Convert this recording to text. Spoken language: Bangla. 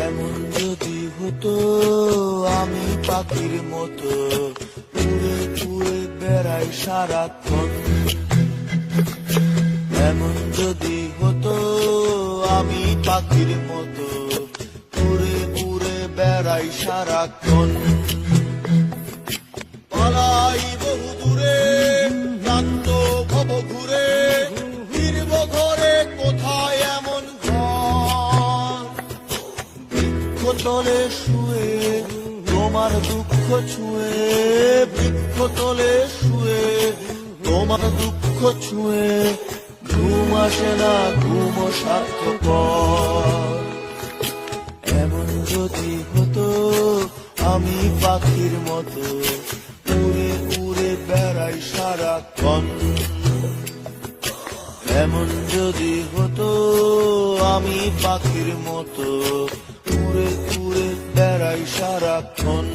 এমন যদি হতো আমি পাখির মতো উড়ে উড়ে বেড়াই সারাক্ষণ। এমন যদি হতো আমি পাখির মতো উড়ে উড়ে বেড়াই সারাক্ষণ। পালাই বহু দূরে ক্লান্ত ভব ঘুরে ফিরব ঘরে কোথায় এমন ঘর। বৃক্ষতলে শুয়ে তোমার দুঃখ ছুঁয়ে, বৃক্ষতলে শুয়ে তোমার দুঃখ ছুঁয়ে ঘুম আসে না, ঘুম স্বার্থপর। এমন যদি হতো আমি পাখির মতো উড়ে উড়ে বেড়াই সারাক্ষণ। এমন যদি হতো আমি পাখির মতো উড়ে উড়ে বেড়াই সারাক্ষণ।